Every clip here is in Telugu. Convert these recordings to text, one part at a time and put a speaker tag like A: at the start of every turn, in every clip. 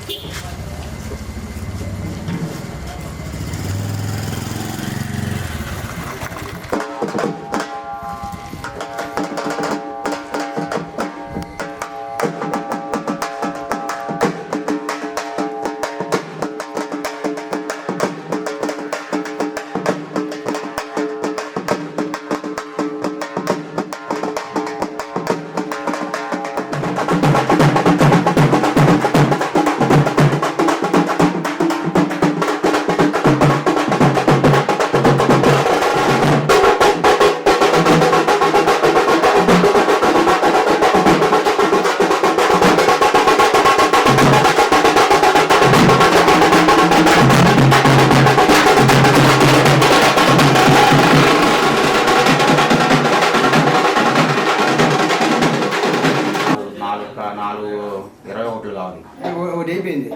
A: 4:21 కావాలి.
B: ఒకటి అయిపోయింది.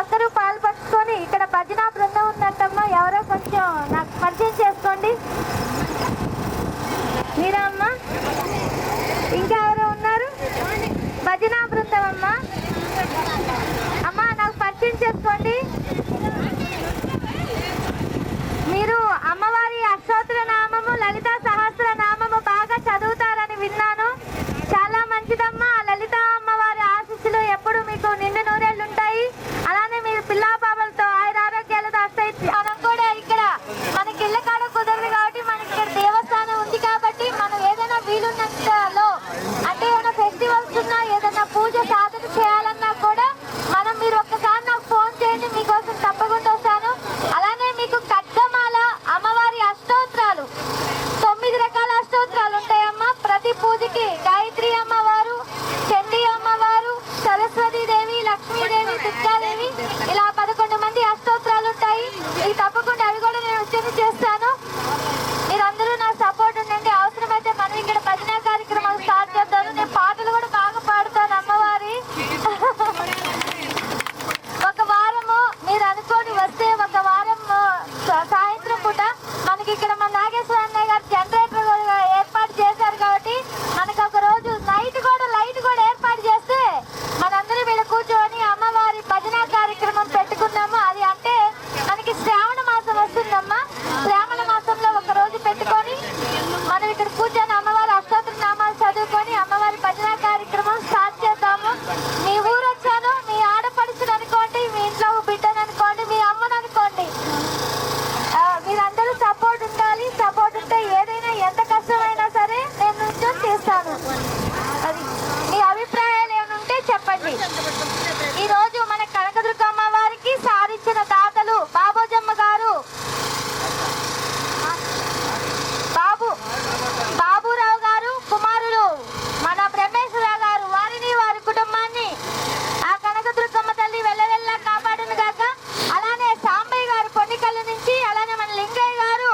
B: ఒక్కరూ పాలు పంచుకొని ఇక్కడ భజన బృందం ఉందంటమ్మా. ఎవరో కొంచెం నాకు పరిచయం చేసుకోండి. మీరా అమ్మా? ఇంకా ఎవరో ఉన్నారు? భజన బృందం అమ్మా. అమ్మా నాకు పరిచయం చేసుకోండి. మీరు అమ్మవారి అష్టోత్తర నామము, లలిత సహస్ర నామము బాగా చదువుతారని విన్నాను. చాలా మంచిదమ్మా. లలిత అమ్మవారి ఆశీస్సులు ఎప్పుడు మీకు నిండు నూరేళ్ళు ఉంటాయి. అలానే మీరు పిల్లా పాపలతో ఆయురారోగ్యాలతో వస్తాయి. మనం కూడా ఇక్కడ మనకి ఇళ్ళ కాడ కుదరదు కాబట్టి మనకి ఇక్కడ దేవస్థానం ఉంది కాబట్టి మనం ఏదైనా వీలున్నంతలో అంటే ఏదైనా ఫెస్టివల్స్ ఉన్నా ఏదైనా పూజ సాధన చేయాలన్నా కూడా మనం మీరు ఒక్కసారి నాకు ఫోన్ చేయండి, మీకోసం తప్పకుండా వస్తాను. అలానే మీకు ఖడ్గమాల అమ్మవారి అష్టోత్తరాలు 9 రకాల అష్టోత్తరాలు ఉంటాయమ్మా. ప్రతి పూజకి గాయత్రి అమ్మవారు, చండీ అమ్మవారు, సరస్వతీ దేవి, లక్ష్మీదేవి, దుర్గాదేవి ఇలా 11 మంది అష్టోత్తరాలు ఉంటాయి. ఇవి తప్పకుండా అవి కూడా నేను వచ్చి చేస్తాను. మీరందరూ నా సపోర్ట్ ఉండండి. అవసరమైతే మనం ఇక్కడ భజన కార్యక్రమాలు స్టార్ట్ చేద్దాను. నేను పాటలు కూడా బాగా పాడుతాను అమ్మవారి. ఒక వారము మీరు అనుకోని వస్తే ఒక వారం సాయంత్రం పూట మనకి ఇక్కడ మన నాగేశ్వర అన్నయ్య గారు జనరేటర్ ఏర్పాటు చేశారు కాబట్టి మనకు ఒక రోజు నైట్ కూడా లైట్ కూడా ఏర్పాటు చేస్తే మనందరూ వీళ్ళు కూర్చొని అమ్మవారి భజన కార్యక్రమం పెట్టుకున్నాము. అది అంటే మనకి శ్రావణ మాసం వస్తుందమ్మా. శ్రావణ మాసంలో ఒక రోజు పెట్టుకొని మనం ఇక్కడ కూర్చొని అమ్మవారి అష్టోత్తర నామాలు చదువుకొని అమ్మవారి భజన కార్యక్రమం స్టార్ట్ చేద్దాము. మీ ఊరు వచ్చాను, మీ ఆడపడుచుని అనుకోండి, మీ ఇంట్లో బిడ్డను అనుకోండి, మీ అమ్మను అనుకోండి. మీరందరూ సపోర్ట్ ఉండాలి. సపోర్ట్ ఉంటే ఏదైనా ఎంత కష్టమైనా సరే నేను నుంచొని చేస్తాను. అది మీ అభిప్రాయాలు ఏమైనా ఉంటే చెప్పండి. ఈరోజు మన కనకదుర్గమ్మ వారికి సాధించిన దాతలు బాబోజమ్మ గారు, బాబురావు గారు కుమారులు మన బ్రహ్మేశ్వరరావు గారు, వారిని వారి కుటుంబాన్ని ఆ కనకదుర్గమ్మ తల్లి వెళ్ళవెళ్ళ కాపాడును గాక. అలానే సాంబయ్య గారు పొన్నికల్లు నుంచి, అలానే మన లింగయ్య గారు,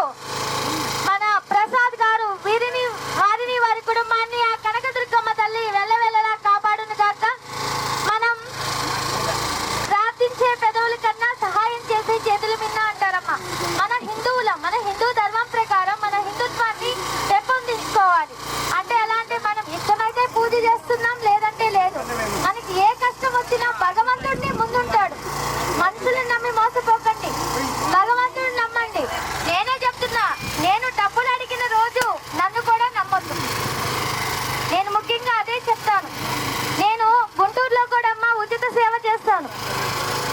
B: మన ప్రసాద్ గారు, వారిని వారి కుటుంబాన్ని ఆ కనకదుర్గమ్మ తల్లి వెళ్ళవెళ్ళలా కాపాడును గాక. మనం ప్రార్థించే పెదవుల కన్నా సహాయం చేసే చేతులు మిన్న అంటారమ్మా. మన హిందువులం, మన హిందూ ధర్మం ప్రకారం మన హిందుత్వాన్ని పెంపొందించుకోవాలి. అంటే ఎలా అంటే మనం ఇష్టమైతే పూజ చేస్తున్నాం, లేదంటే లేదు. మనకి ఏ కష్టం వచ్చినా భగవంతుడిని ముందుంటాడు. మనుషులను నమ్మి మోసపోకండి, భగవంతుడిని నమ్మండి. నేనే చెప్తున్నా, నేను డబ్బులు అడిగిన రోజు నన్ను కూడా నమ్మొద్దు. నేను ముఖ్యంగా అదే చెప్తాను. నేను గుంటూరులో కూడా అమ్మ ఉచిత సేవ చేస్తాను.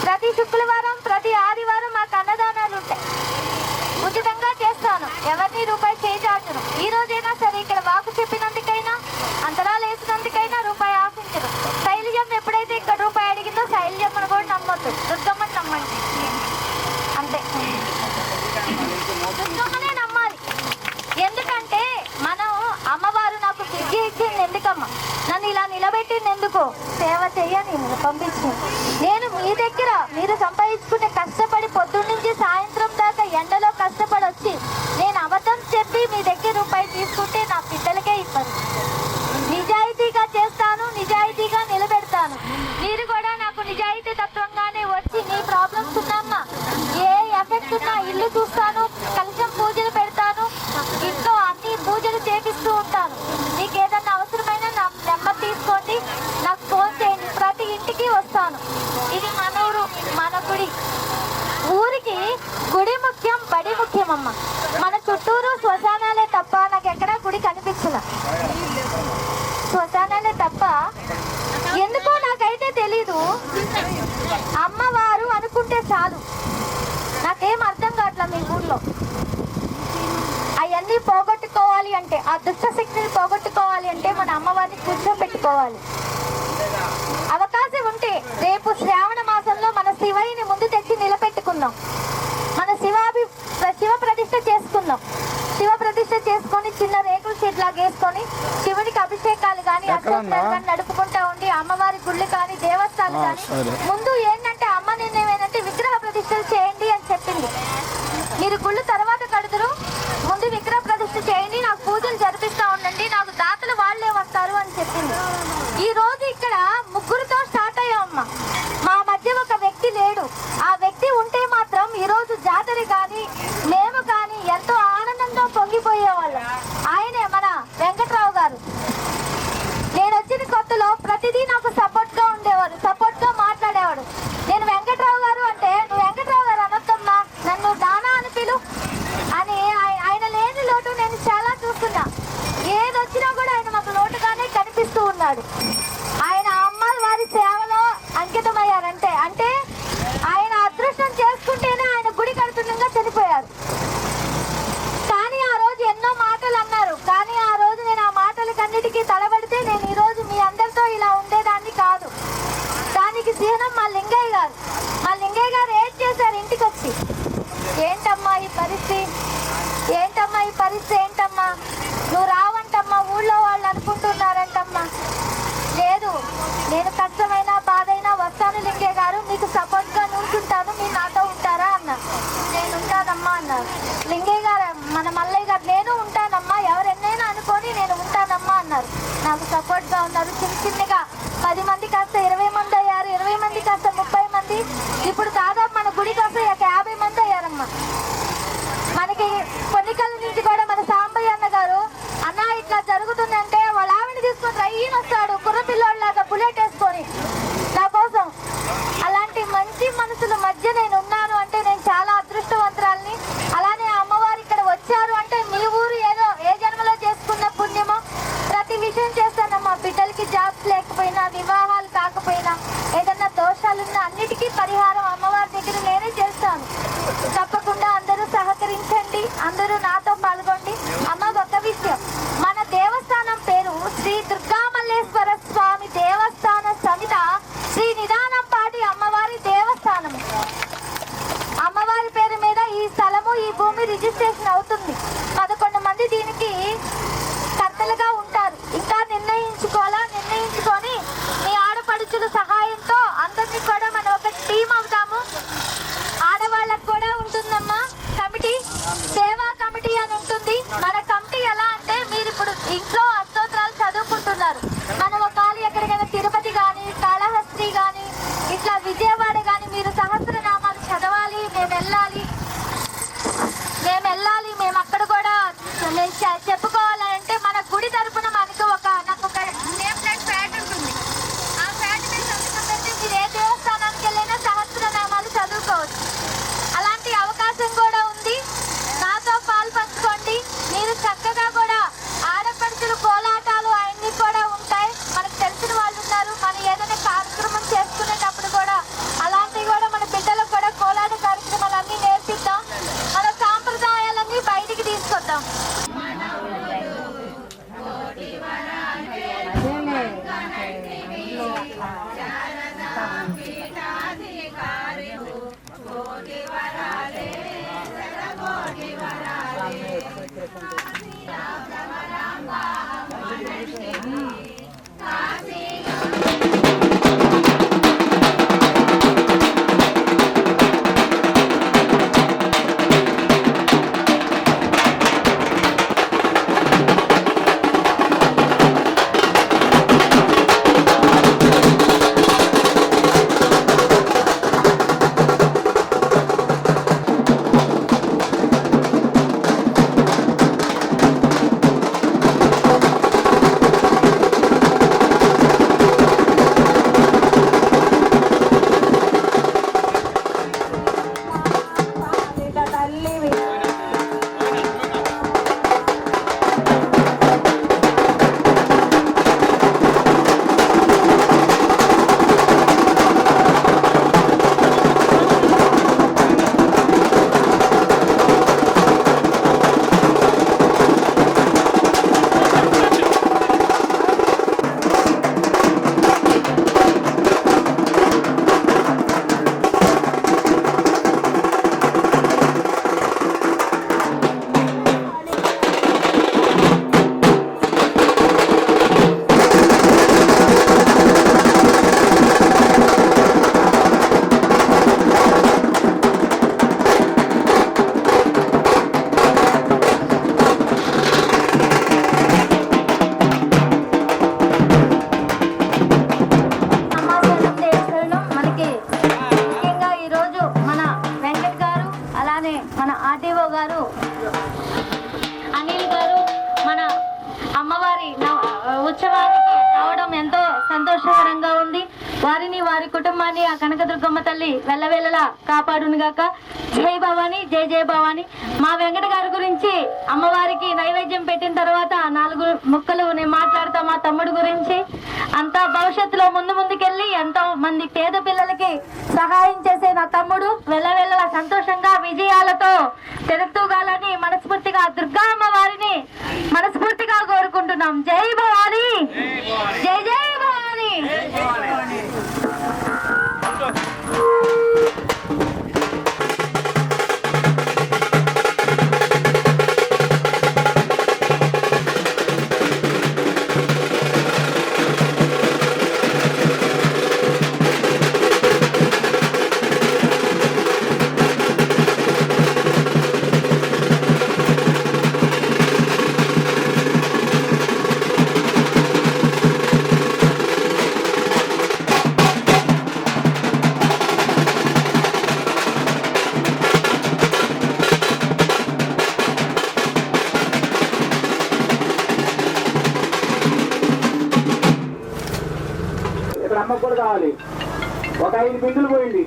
B: ప్రతి శుక్రవారం ప్రతి ఆదివారం మాకు అన్నదానాలు ఉంటాయి. ఉచితంగా చేస్తాను. ఎవరిని రూపాయి చేయించను. ఈ రోజైనా సరే ఇక్కడ వాకు చెప్పినందుకైనా అంతరాలు వేసినందుకైనా రూపాయి ఆశించరు. శైలజమ్మ ఎప్పుడైతే ఇక్కడ రూపాయి అడిగిందో శైలజమ్మను కూడా నమ్మొద్దు, దుర్గమ్మని నమ్మండి. అంతే, దుర్గమ్మనే నమ్మాలి. ఎందుకంటే మనం అమ్మవారు నాకు విద్య ఇచ్చింది ఎందుకమ్మా, నన్ను ఇలా నిలబెట్టింది ఎందుకు, సేవ చెయ్యని పంపించింది. నేను మీ దగ్గర మీరు సంపాదించుకునే కష్టపడి పొద్దున్న నుంచి సాయంత్రం దాకా ఎండలో కష్టపడి వచ్చి నేను అబద్ధం చెప్పి మీ దగ్గర రూపాయి తీసుకుంటే నా బిడ్డలకే ఇబ్బంది. నిజాయితీగా చేస్తాను, నిజాయితీగా నిలబెడతాను. మీరు కూడా నాకు నిజాయితీ తత్వంగానే వచ్చి నీ ప్రాబ్లమ్స్ ఉన్నామ్మా, ఏ ఎఫెక్ట్ ఉన్నా ఇల్లు చూస్తాను, కలశం పూజలు పెడతాను, ఇంట్లో అన్ని పూజలు చేపిస్తూ ఉంటాను. మీకు ఏదన్నా అవసరమైన నా నెంబర్ తీసుకోండి, నాకు ఫోన్ చేయండి, ప్రతి ఇంటికి వస్తాను. ఇది మన ఊరు, మన గుడి. ఊరికి గుడి ముఖ్యం, బడి ముఖ్యం అమ్మ. మన చుట్టూరు శ్మశానాలే తప్ప నాకు ఎక్కడా గుడి కనిపించలే. శ్మశానాలే తప్ప ఎందుకో నాకైతే తెలీదు. అమ్మవారు అనుకుంటే చాలు. నాకేం అర్థం కావట్లే మీ ఊర్లో. అవన్నీ పోగొట్టుకోవాలి అంటే, ఆ దుష్ట శక్తిని పోగొట్టుకోవాలి అంటే మన అమ్మవారిని కూర్చోబెట్టుకోవాలి. అవకాశం ఉంటే రేపు శ్రావణ మాసంలో మన శివయ్యని ముందు తెచ్చి నిలబెట్టుకుందాం. మన శివ ప్రతిష్ఠ చేసుకుందాం. శివ ప్రతిష్ఠ చేసుకొని చిన్న రేకుల షెడ్ లాగా వేసుకొని శివునికి అభిషేకాలు కానీ అష్టోత్తరాలు కానీ నడుపుకుంటా ఉండి అమ్మవారి గుళ్ళు కానీ దేవస్థానాలు కానీ ముందు ఏంటంటే అమ్మ నిర్ణయం ఏంటంటే విగ్రహ ప్రతిష్టలు చేయండి అని చెప్పింది. మీరు గుళ్ళు తర్వాత కడుతురు, ముందు విగ్రహ ప్రతిష్ఠ చేయండి, నాకు పూజలు జరిపిస్తా ఉండండి, నాకు దాతలు వాళ్ళే వస్తారు అని చెప్పింది. ఈ రోజు ఇక్కడ ముగ్గురుతో స్టార్ట్ అయ్యామమ్మ. మా మధ్య ఒక వ్యక్తి లేడు. నాకు సపోర్ట్గా ఉన్నారు. చిన్నగా 10 మంది కాస్త 20 మంది అయ్యారు, 20 మంది కాస్త 30 మంది, ఇప్పుడు దాదాపు మన గుడి కాస్త 50 మంది అయ్యారమ్మా. మనకి పొన్నికల నుంచి కూడా మన సాంబయ్య అన్న గారు, అన్న ఇట్లా జరుగుతుందంటే వాళ్ళ ఆవిడ తీసుకొని రయ్యన వస్తాడు కుర్రపిల్లోళ్ళలాగా బుల్లెట్ వేసుకొని నా కోసం. అలాంటి మంచి మనసుల మధ్య నేను ఉన్నాను అంటే నేను చాలా అదృష్టవంతురాల్ని. అలానే అమ్మవారు ఇక్కడ వచ్చారు అంటే మీ ఊరు ఏదో ఏ జన్మలో చేసుకున్న పుణ్యమో. ప్రతి విషయం చేస్తానమ్మా. బిడ్డలకి జాబ్స్ లేకపోయినా, వివాహాలు కాకపోయినా, ఏదన్నా దోషాలున్నా అన్నిటికీ పరిహారం అమ్మవారి దగ్గర నేనే చేస్తాను. తప్పకుండా అందరూ సహకరించండి, అందరూ నాతో పాల్గొండి. అమ్మ ఒక విషయం, మన దేవస్థానం పేరు శ్రీ దుర్గామల్లేశ్వర స్వామి దేవస్థాన సమిత శ్రీ నిదానంపాటి అమ్మవారి దేవస్థానము. అమ్మవారి పేరు మీద ఈ స్థలము, ఈ భూమి రిజిస్ట్రేషన్ అవుతుంది. 11 మంది దీనికి కర్తలుగా ఉంటారు. ఇంకా నిర్ణయించుకొని మీ ఆడపడుచుల సహాయంతో అందరినీ కూడా మనం ఒక టీం అవుతాము. ఆడవాళ్ళకు కూడా ఉంటుందమ్మా కమిటీ, సేవా కమిటీ అని ఉంటుంది. మన కమిటీ ఎలా అంటే, మీరు ఇప్పుడు ఇంట్లో అష్టోత్తరాలు చదువుకుంటున్నారు, మనం ఒకవేళ ఎక్కడికైనా తిరుపతి కానీ, కాళహస్తి కానీ, ఇట్లా విజయవాడ కానీ మీరు సహస్రనామాలు చదవాలి, మేము వెళ్ళాలి, మేము అక్కడ కూడా నేను చెప్పుకోవాలంటే మన గుడి తరపున మనకు నాకు ఒక నేమ్ ప్లేట్ ప్యాడ్ ఉంటుంది. ఆ ప్యాడ్ మీద సంతకం పెడితే మీరు ఏ దేవస్థానానికి వెళ్ళినా సహస్రనామాలు చదువుకోవచ్చు. అలాంటి అవకాశం కూడా ఉంది. నాతో పాలు పంచుకోండి. మీరు చక్కగా కూడా ఆడపడుచులు కోలాటాలు అవన్నీ కూడా ఉంటాయి. మనకు తెలిసిన వాళ్ళు ఉన్నారు. మనం ఏదైనా కార్యక్రమం చేసుకునేటప్పుడు కూడా అలాంటివి కూడా మన బిడ్డలకు కూడా కోలాట కార్యక్రమాలు అన్నీ నేర్పిద్దాం. మన సాంప్రదాయాలన్నీ బయటికి తీసుకొద్దాం. మన ఆర్టీఓ గారు అనిల్ గారు మన అమ్మవారి ఉత్సవానికి రావడం ఎంతో సంతోషకరంగా ఉంది. వారిని, వారి కుటుంబాన్ని ఆ కనకదుర్గమ్మ తల్లి వెళ్ళవేళలా కాపాడునుగాక. జై భవాని, జై జై భవాని. మా వెంకట గారి గురించి అమ్మవారికి నైవేద్యం పెట్టిన తర్వాత 4 ముక్కలు నేను మాట్లాడతా. మా తమ్ముడు గురించి అంతా భవిష్యత్తులో ముందుకెళ్ళి ఎంతో మంది పేద పిల్లలకి సహాయం చేసే నా తమ్ముడు వెళ్ళవేళలా సంతోషంగా విజయాలతో తెలుపుగాలని మనస్ఫూర్తిగా దుర్గా అమ్మవారిని మనస్ఫూర్తిగా కోరుకుంటున్నాం. జై భవాని, జై జై భవాని.
C: కావాలి. ఒక 5 బిందులు పోయింది.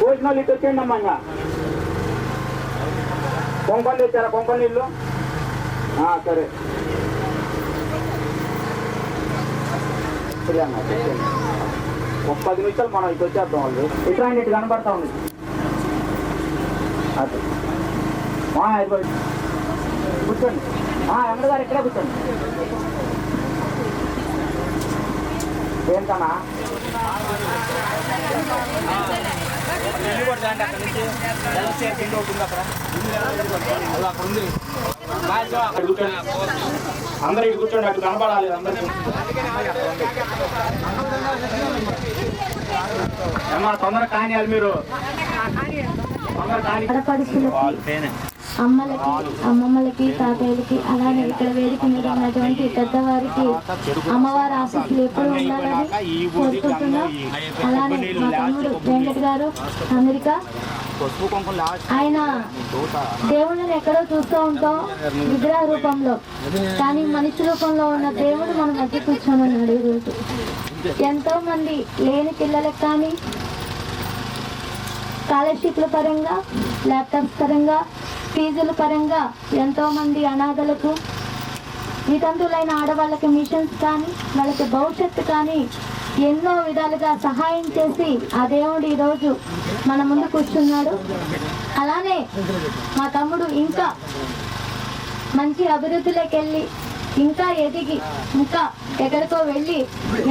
C: పోసిన వాళ్ళు ఇటు వచ్చేయండి అమ్మా. ఇంకా కొంపలు తెచ్చారా? కొంపల నీళ్ళు సరే అన్న ఒక 10 నిమిషాలు మనం ఇటు వచ్చేద్దాం. వాళ్ళు ఇట్లా ఇటు కనబడతా ఉంది. అదే కూర్చోండి. ఎమ్మడి గారు ఇక్కడే కూర్చోండి. ఏంటన్నా అందరూ ఇటు కూర్చోండి. అటు కనపడాలి అందరికీ. అమ్మా తొందరగా కానియాలి మీరు.
B: అమ్మలకి, అమ్మమ్మలకి, తాతయ్యలకి, అలానే ఇక్కడ వేదిక మీద ఉన్నటువంటి పెద్దవారికి అమ్మవారి ఆశీస్సులు ఎప్పుడు ఉండాలని కోరుకుంటున్నాం. అలానే మా తమ్ముడు వెంకట్ గారు అమెరికా, ఆయన దేవుళ్ళని ఎక్కడో చూస్తూ ఉంటాం విగ్రహ రూపంలో, కానీ మనిషి రూపంలో ఉన్న దేవుడు మన మధ్య కూర్చొని ఉన్నాడు. ఈరోజు ఎంతో మంది లేని పిల్లలకు కానీ స్కాలర్షిప్ల పరంగా, ల్యాప్టాప్స్ పరంగా, ఫీజుల పరంగా ఎంతో మంది అనాథలకు, వితంతులైన ఆడవాళ్ళకి మిషన్స్ కానీ, వాళ్ళకి భవిష్యత్తు కానీ ఎన్నో విధాలుగా సహాయం చేసి ఆ దేవుడు ఈరోజు మన ముందు కూర్చున్నాడు. అలానే మా తమ్ముడు ఇంకా మంచి అభివృద్ధిలోకి వెళ్ళి, ఇంకా ఎదిగి, ఇంకా ఎక్కడికో వెళ్ళి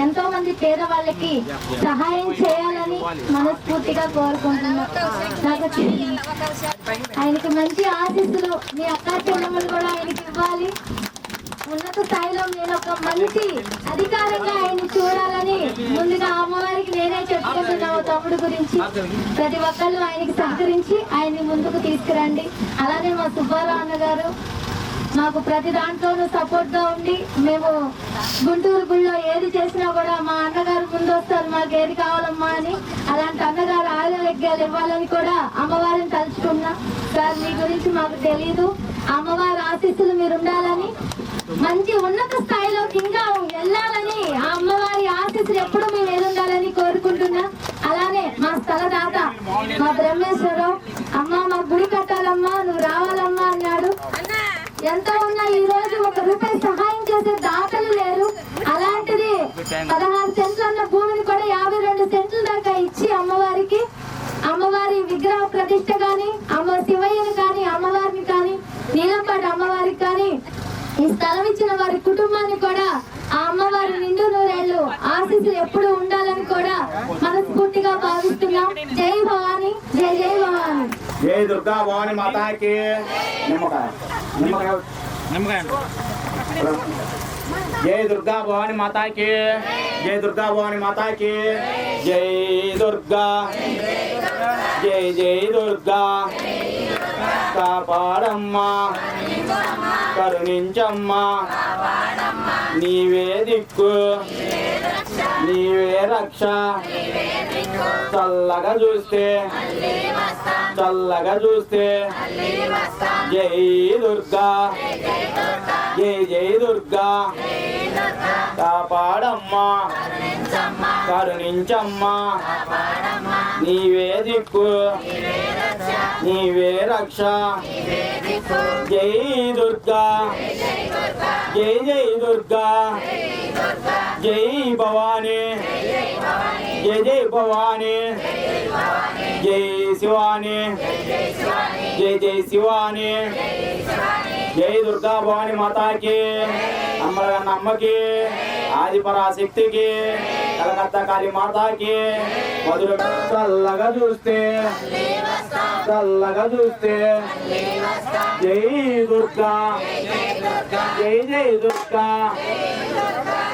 B: ఎంతో మంది పేదవాళ్ళకి సహాయం చేయాలని మనస్ఫూర్తిగా కోరుకుంటున్నాను. నాకు ఆయనకి మంచి ఆశీస్సులు మీ అక్కా చెల్లెమ్మలు కూడా ఆయనకి ఇవ్వాలి. ఉన్నత స్థాయిలో నేను ఒక మంచి అధికారంగా ఆయన్ని చూడాలని ముందుగా అమ్మవారికి నేనే చెప్పుకుంటున్నాను. తమ్ముడు గురించి ప్రతి ఒక్కళ్ళు ఆయనకి సహకరించి ఆయన్ని ముందుకు తీసుకురండి. అలానే మా సుబ్బారావు అన్న గారు మాకు ప్రతి దాంట్లోనూ సపోర్ట్ గా ఉండి, మేము గుంటూరు గుళ్ళో ఏది చేసినా కూడా మా అన్నగారు ముందు వస్తారు, మాకు ఏది కావాలమ్మా అని. అలాంటి అన్నగారు ఆరోగ్యాలు ఇవ్వాలని కూడా అమ్మవారిని తలుచుకున్నా. సార్ మీ గురించి మాకు తెలీదు, అమ్మవారి ఆశీస్సులు మీరు ఉండాలని, మంచి ఉన్నత స్థాయిలోకి ఇంకా వెళ్ళాలని, ఆ అమ్మవారి ఆశీస్సులు ఎప్పుడు మేము ఎదుండాలని కోరుకుంటున్నా. అలానే మా స్థలదాత మా బ్రహ్మేశ్వరరావు, అమ్మ మా గుడి కట్టాలమ్మా, నువ్వు రావాలమ్మా అన్నాడు. ఎంతో ఉన్నా ఈ రోజు 1 రూపాయి సహాయం చేసే దాతలు లేరు. అలాంటిది 16 సెంట్లు ఉన్న భూమిని కూడా 52 సెంట్ల దాకా ఇచ్చి అమ్మవారికి, అమ్మవారి విగ్రహ ప్రతిష్ట కానీ, అమ్మ శివయ్యని కానీ, అమ్మవారిని కానీ, నీలంపాటి అమ్మవారికి కానీ ఈ స్థలం ఇచ్చిన వారి కుటుంబాన్ని కూడా ఆ అమ్మవారి నిండు నూరేళ్లు ఆశీస్సులు ఎప్పుడు ఉండాలని కూడా మనస్ఫూర్తిగా భావిస్తున్నాం. జై భవాని, జై జై భవాని.
C: జై దుర్గా భవాని మాతాకి. జై దుర్గా భవాని మాతాకి, జై దుర్గా భవాని మాతాకి. జై దుర్గా, జై జై దుర్గా. కాపాడమ్మా, కరుణించమ్మా, నీవే దిక్కు, నీవే రక్ష. చల్లగా చూస్తే, చల్లగా చూస్తే. జై దుర్గా, జై జై దుర్గా. కాపాడమ్మా, కరుణించమ్మా, నీవే దిక్కు, నీవే రక్ష. జై దుర్గా, జై జై దుర్గా. జై భవాని, జై జై భవాని. జై శివాని, జై జై శివాని. జై దుర్గా భవాని మాతాకి, అమ్మగారి అమ్మకి, ఆదిపరాశక్తికి, కలకత్తా కాళీ మాతాకి. మధుర చల్లగా చూస్తే, చల్లగా చూస్తే. జై దుర్గా, జై జై దుర్గా.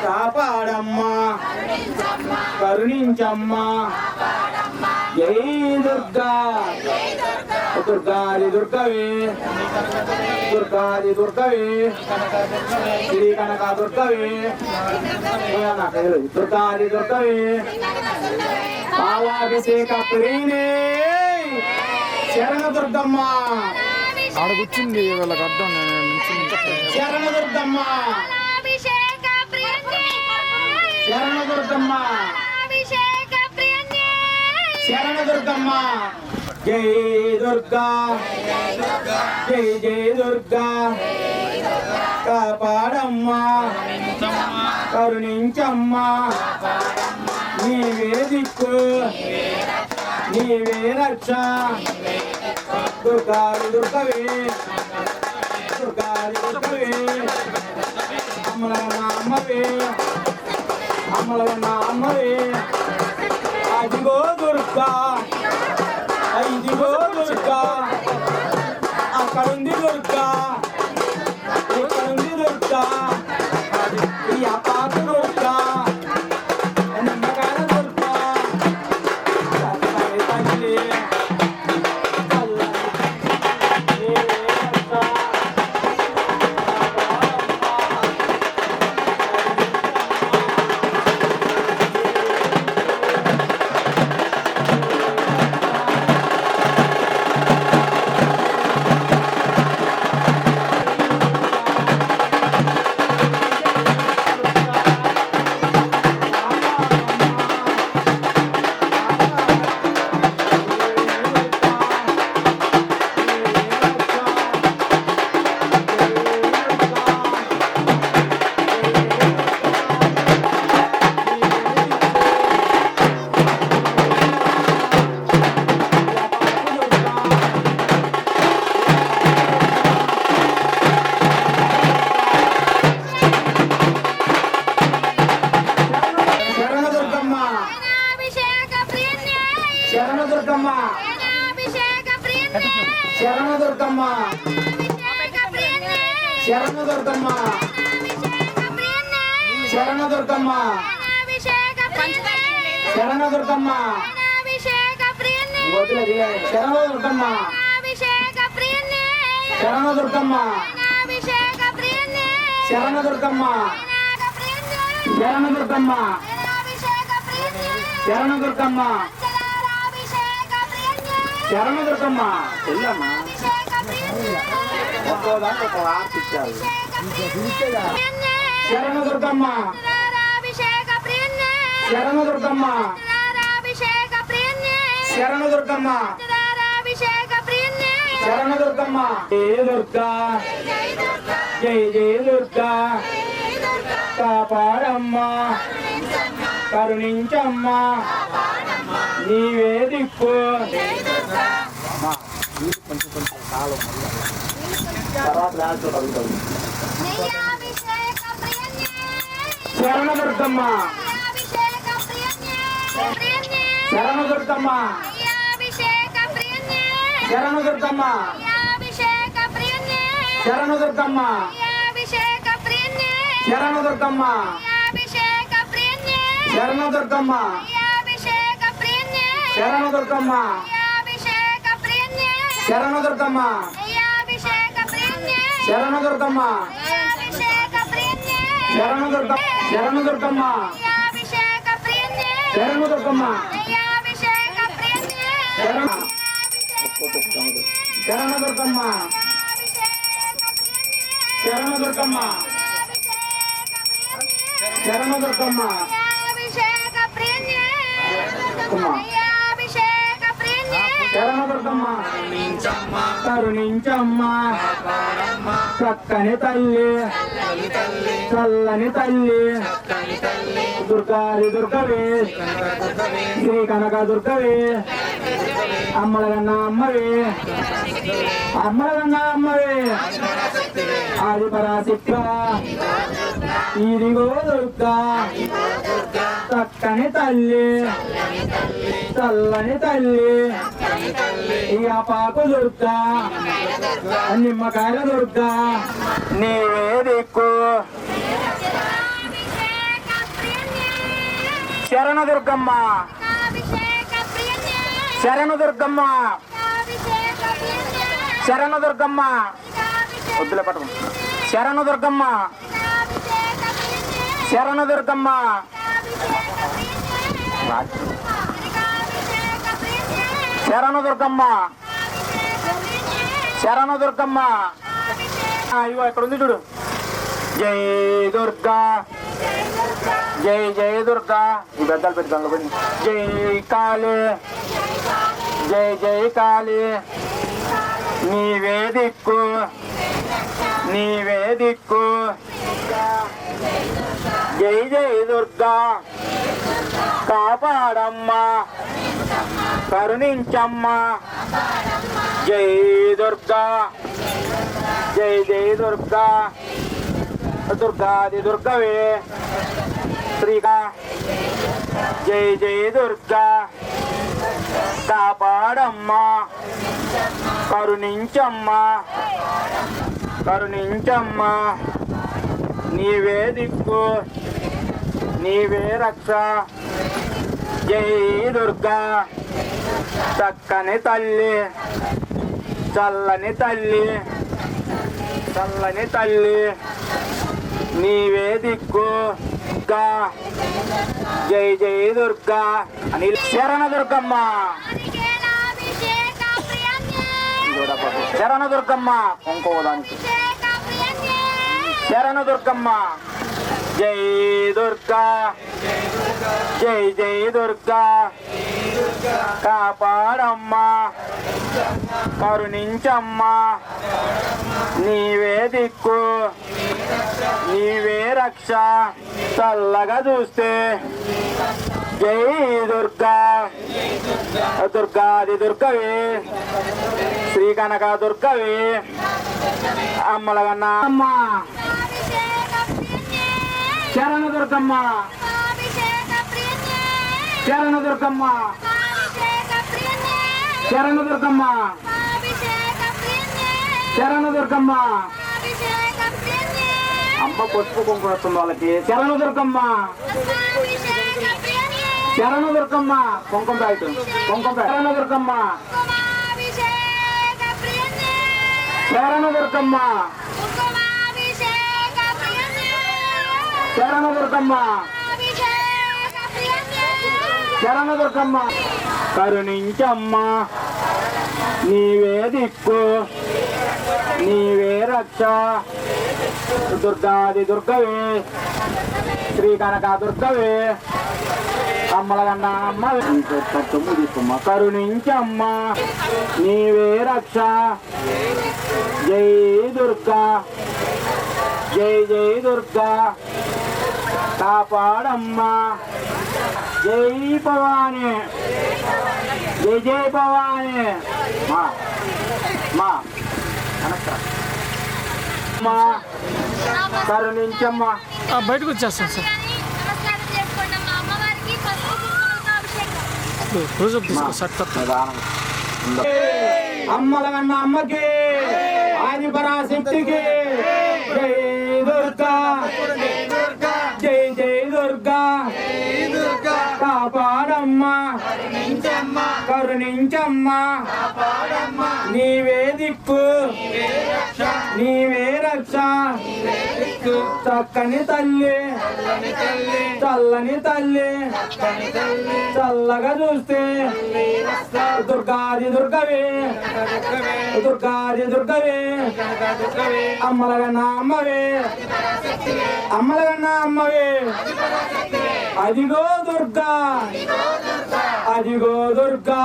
C: కాపాడమ్మా, కరుణించమ్మా. జై దుర్గా. దుర్గాది దుర్గవే, దుర్గాది దుర్గవే. శ్రీ కనక దుర్గవే, దుర్గాది దుర్గవే. పాలాభిషేక ప్రియునే శరణ దుర్గమ్మ.
D: ఆడ కూర్చుంది వీళ్ళకి అర్థం
C: శరణ దుర్గమ్మ
B: అభిషేక ప్రియంజే
C: శరణ దుర్గమ్మ
B: అభిషేక ప్రియంజే
C: శరణ దుర్గమ్మ జై దుర్గా జై జై దుర్గా కాపాడమ్మా కరుణించమ్మా నీవే దిక్కు నీవే రక్ష దుర్గాది దుర్గవే దుర్గాది దుర్గవే అమ్మలవన్న అమ్మవే అమ్మలవన్న అమ్మవే అదిగో దుర్గా ఇదిగో దుర్గా అక్కడుంది దుర్గా ఇక్కడుంది దుర్గా ఈ అపాత దుర్గా నిమ్మకాయ దుర్గా చక్కని తల్లి శరణ దుర్గమ్మ శరణ దుర్గమ్మ శరణ దుర్గమ్మ శరణ దుర్గమ్మ శరణ దుర్గమ్మ వదిలేది శరణ దుర్గమ్మ శరణ దుర్గమ్మ శరణ దుర్గమ్మ శరణ దుర్గమ్మ శరణ దుర్గమ్మ శరణ దుర్గమ్మ వెళ్ళమ్మా ఒక్కోదాన్ని ఒక ఆర్తి ఇచ్చారు శరణ దుర్గమ్మ శరణ దుర్గమ్మ శరణ దుర్గమ్మ శరణ దుర్గమ్మ జయ దుర్గా జై జయ దుర్గా కాపాడమ్మా కరుణించమ్మా నీవే దిక్కు శరణ దుర్గమ్మ శరణ దుర్గమ్మ శరణ దుర్గమ్మ శరణ దుర్గమ్మ శరణ దుర్గమ్మ శరణ దుర్గమ్మ శరణ దుర్గమ్మ శరణ దుర్గమ్మ శరణ దుర్గమ్మ శరణ దుర్గ శరణ దుర్గమ్మ శరణ దుర్గమ్మ శరణ శరణ దుర్గమ్మ శరణ దుర్గమ్మ శరణ దుర్గమ్మ శరణ దుర్గమ్మ కరుణించమ్మా చక్కని తల్లి చల్లని తల్లి దుర్గాది దుర్గవే శ్రీ కనక దుర్గవే అమ్మలగన్న అమ్మవే అమ్మలగన్న అమ్మవే ఆది పరాశక్తి ఇదిగో దుర్గా చక్కని తల్లి చల్లని తల్లి ఇక పాకు దుర్గా నిమ్మకాయల దుర్గా నీవే దిక్కు శరణ దుర్గమ్మ శరణ దుర్గమ్మ శరణ దుర్గమ్మ వద్దులే పట్టం శరణ దుర్గమ్మ శరణ దుర్గమ్మ శరణ దుర్గమ్మ శరణ దుర్గమ్మ. ఇగో ఇక్కడ ఉంది చూడు. జై దుర్గా జై జై దుర్గా. ఈ పెద్దలు పెట్టి గంగపడి. జై కాళీ జై జై కాళీ. నీవే దిక్కు నీవే దిక్కు. జై జై దుర్గా కాపాడమ్మా కరుణించమ్మా. జై దుర్గా జై జై దుర్గా. దుర్గాది దుర్గవే శ్రీగా. జై జై దుర్గా కాపాడమ్మా కరుణించమ్మా కరుణించమ్మా. నీవే దిక్కు నీవే రక్ష. జై దుర్గా చక్కని తల్లి చల్లని తల్లి చల్లని తల్లి. నీవే దిక్కు గా. జై జై దుర్గా అని. శరణ దుర్గమ్మ శరణ దుర్గమ్మ కొంకోదానికి. శరణ దుర్గమ్మ. జై దుర్గా జై జై దుర్గా కాపాడమ్మా కరుణించమ్మా. నీవే దిక్కు నీవే రక్ష. చల్లగా చూస్తే జై దుర్గా. దుర్గాది దుర్గవే శ్రీ కనక దుర్గవే అమ్మలగన్న అమ్మ. శరణ దుర్గమ్మ శరణ దుర్గమ్మ శరణ దుర్గమ్మ శరణ దుర్గమ్మ. అమ్మ పసుపు కుంకుమ వస్తుంది వాళ్ళకి. శరణ దుర్గమ్మ శరణ దుర్గమ్మ. కుంకుమ బయట కుంకుమ. శరణ దుర్గమ్మ శరణ దుర్గమ్మ శరణ దుర్గమ్మ శరణ దుర్గమ్మ. కరుణించమ్మా నీవే దిక్కు నీవే రక్ష. దుర్గాది దుర్గవే శ్రీ కనక దుర్గవే అమ్మలగన్న అమ్మ. తీసుకోమ్మ. కరుణించమ్మా నీవే రక్ష. జై దుర్గా జై జై దుర్గా కాపాడమ్మా. జై భవాని జై జై భవాని. మా మా మా కరుణించమ్మా.
D: బయటకు వచ్చేస్తాను సార్. రోజు తీసుకో సార్.
C: అమ్మలగన్న అమ్మకి ఆది పరాశక్తికి. జై దుర్గా జై జై దుర్గా కాపాడమ్మా కరుణించమ్మా. నీవే దిక్కు నీవే రక్ష. చక్కని తల్లి చల్లని తల్లి చల్లగా చూస్తే దుర్గాది దుర్గవే దుర్గాది దుర్గవే అమ్మలగన్న అమ్మవే అమ్మలగన్న అమ్మవే. అదిగో దుర్గా అదిగో దుర్గా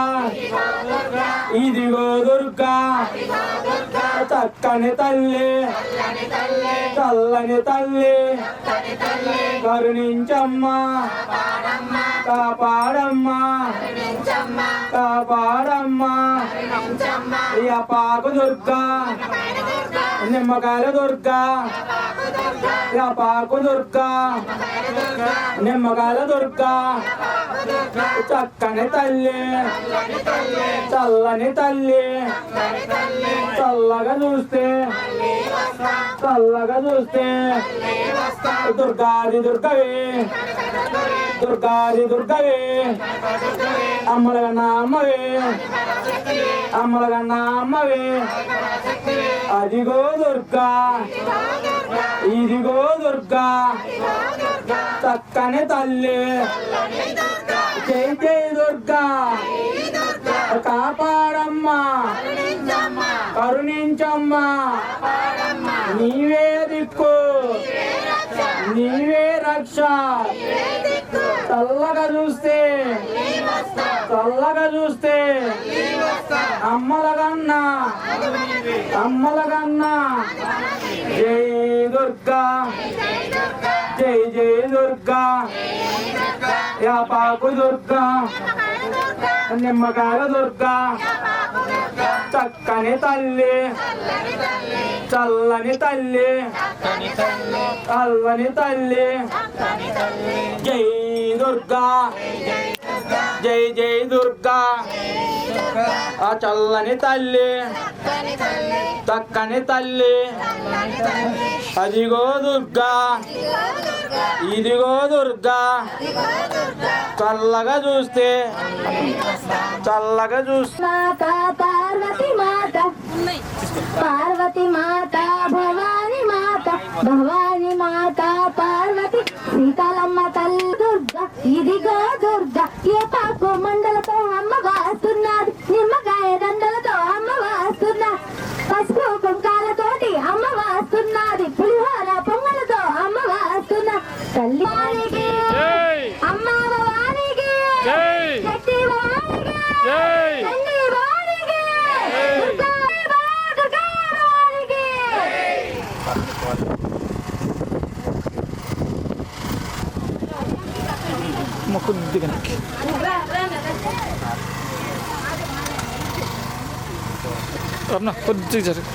C: ఇదిగో దుర్గా. చక్కని తల్లి చల్లని తల్లి కరుణించమ్మా కాపాడమ్మా కాపాడమ్మా. యాపాకు దుర్గా నిమ్మకాయల దుర్గా యాపాకు దుర్గా నిమ్మకాయల దుర్గా. చక్కని తల్లి చల్లని తల్లి చల్లగా చూస్తే చల్లగా చూస్తే దుర్గాది దుర్గవే దుర్గాది దుర్గవే అమ్మలగన్న అమ్మవే అమ్మలగన్న అమ్మవే. అదిగో దుర్గా ఇదిగో దుర్గా చక్కని తల్లి. జై జై దుర్గా కాపాడమ్మా కరుణించ నీవే దిక్కు నీవే రక్ష చల్లగా చూస్తే అమ్మలగన్నా జై దుర్గా జై జై దుర్గా యాపాకు దుర్గా నిమ్మకాయల దుర్గా చక్కని తల్లి చల్లని తల్లి అల్వని తల్లి జై దుర్గా జై జై దుర్గా ఆ చల్లని తల్లి చక్కని తల్లి అదిగో దుర్గా ఇదిగో దుర్గా చల్లగా చూస్తే
B: పార్వతి మాత భవాని మాత పార్వతి సీతాలమ్మ తల్లి దుర్గా ఇదిగో దుర్గా ఏ పాకు మండలతో అమ్మ వాస్తున్నది నిమ్మకాయ దండలతో అమ్మ వాస్తున్నా పసుపు కుంకాలతోటి అమ్మ వాస్తున్నది పులిహోర పొంగలతో అమ్మ వాస్తున్నా తల్లి వారికి అమ్మ వారికి శక్తి వారికి తల్లి వారికి దుర్గా వారికి
D: కొద్దిగా కొద్దిగా జరుగు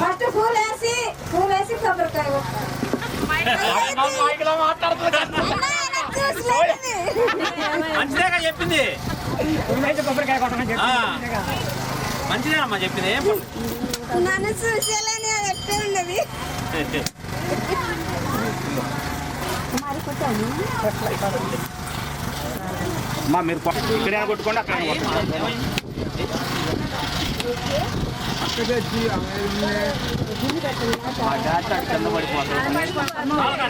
B: ఫస్ట్ పూలేసి కొబ్బరికాయ
E: మంచిదేగా చెప్పింది మంచిదేనమ్మా చెప్పింది
B: నన్ను చూసేయాలని అది ఎట్టే ఉన్నది
E: మీరు ఇక్కడే కొట్టుకోండి అక్కడ కింద పడిపోతుంది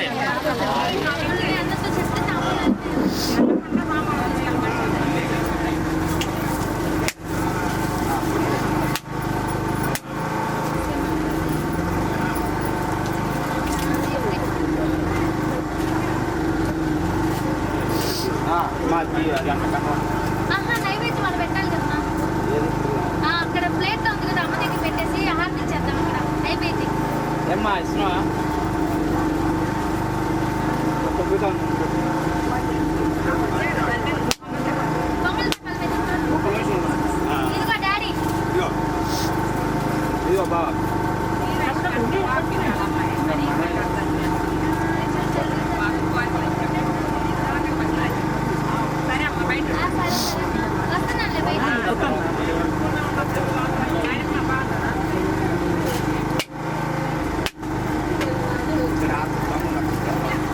B: నైవేద్యం మనం పెట్టాలి కదా అక్కడ ప్లేట్ ఉంది కదా అమ్మ దగ్గర పెట్టేసి ఆహారం ఇచ్చేద్దాం అక్కడ నైవేద్యం
E: ఏమ్మా ఇస్తున్నావా
B: ఇదిగో డాడీ
E: ఇదిగో బావా
B: వస్తున్నానులే బయట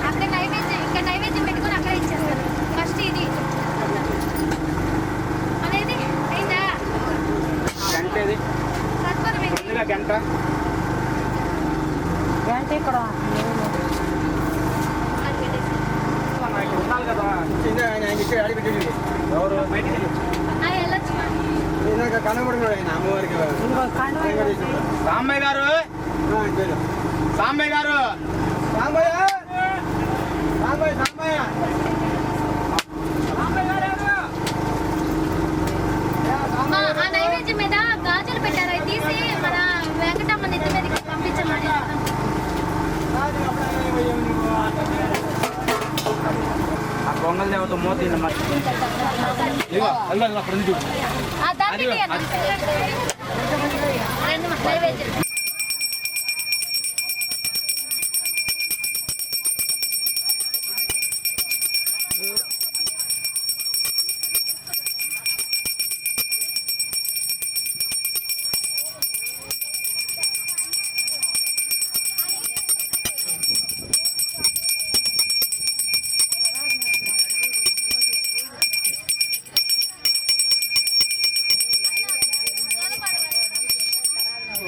B: అక్కడ నైవేద్యం ఇక్కడ నైవేద్యం పెట్టుకొని అక్కడ ఇచ్చేస్తాను ఫస్ట్ ఇది అనేది అయిందా
E: గంట ఇది
B: సత్వరమైంది
E: గంట
C: ఇక్కడ ఉన్నారు కదా ఎవరు
B: వెళ్ళొచ్చు
C: కనబడుతున్నాడు ఆయన అమ్మవారికి
E: సాంబయ్య గారు సాంబయ్య గారు
C: సాంబయ్య సాంబయ్య సాంబయ్య
B: ఆ నైవేద్యం మీద గాజులు పెట్టారు అవి తీసి మన వెంకటమ్మ నెత్తి మీదకి పంపించమని
E: ఆ పొంగల్ దేవత మోతి అక్కడ ఉంది చూడు
B: రెండు నైవేద్యం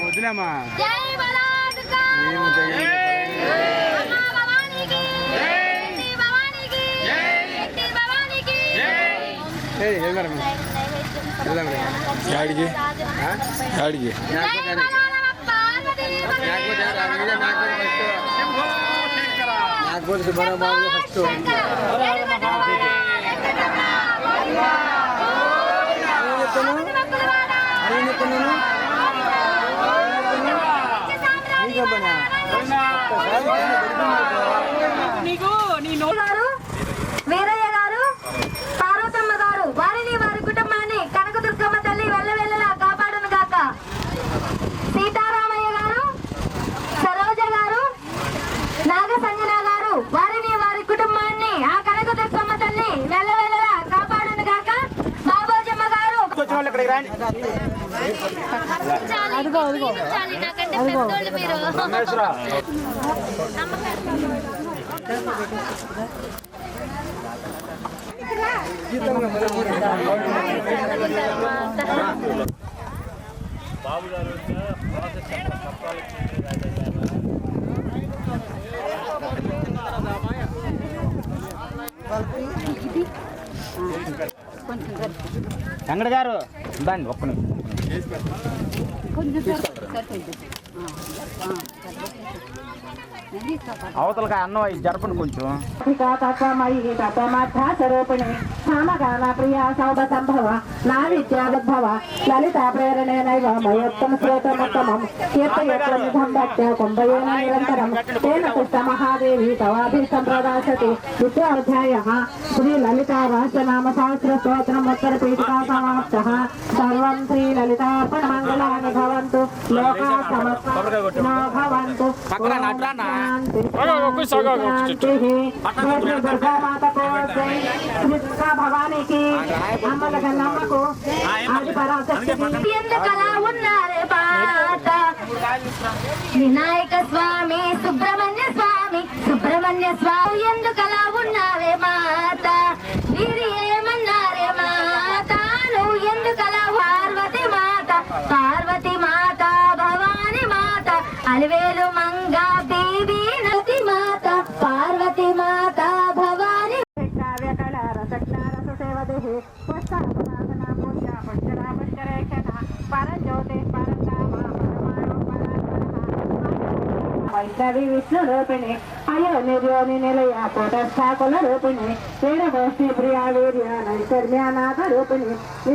E: వదిలే జయరామా
B: జై బలాదుకా అమ్మా భవానీకి ఇంటి భవానీకి ఇంటి భవానీకి
D: యాడికి యాడికి
B: జై బలాల పార్వతీ
E: నాగపూర్ సుబ్రహ్మణ్యం ఫస్ట్
B: గారు వీరయ్య గారు పార్వతమ్మ గారు వారిని వారి కుటుంబాన్ని కనకదుర్గమ్మ తల్లి వెళ్ళవెళ్ళలా కాపాడును గాక. సీతారామయ్య గారు, సరోజ గారు, నాగ సంజన గారు వారిని వారి కుటుంబాన్ని ఆ కనకదుర్గమ్మ తల్లి వెళ్ళవెళ్ళలా కాపాడును గాక. బాబోజమ్మ గారు నాకంటే పెద్దోళ్ళు మీరు.
E: వెంకట గారు దాన్ని ఒక్క అవతలకి అన్నం అవి జరపండి కొంచెం.
F: సామగాన ప్రియా సౌభ సంభవ నా విద్యావద్భవ లలిత ప్రేరణేనైవ మయోత్తమ శ్రోతముత్తమం కీర్తయత్రం భక్త్యా కుంభయేన నిరంతరం తేన కృష్ణ మహాదేవి తవాభీష్టం ప్రదాశతి. ద్వితీయోధ్యాయః శ్రీ లలితా రహస్యనామ సహస్ర స్తోత్రం ఉత్తర పీఠికా సమాప్తః. సర్వం శ్రీ లలితార్పణమంగళాని భవంతు. లోకా సమస్తా భవంతు. భవానికి అమ్మల నమ్మకు ఆది పరాశక్తి.
B: ఎందుకలా ఉన్నారే పాత వినాయక స్వామి సుబ్రహ్మణ్య స్వామి సుబ్రహ్మణ్య స్వామి ఎందుకలా ఉన్నారే మాత వీరి ఏమన్నారే మాత నువ్వు ఎందుకలా పార్వతి మాత పార్వతి మాత భవాని మాత అలివేలు మంగా దేవి నతి మాత పార్వతి మాత భవాని
F: వైష్ణవి విష్ణు రూపిణి అయో నిర్యోని నిలయ కోటస్థాకుల రూపిణి వేణగోష్ఠి ప్రియా వీర్య నైకర్మ్యానాథ రూపిణి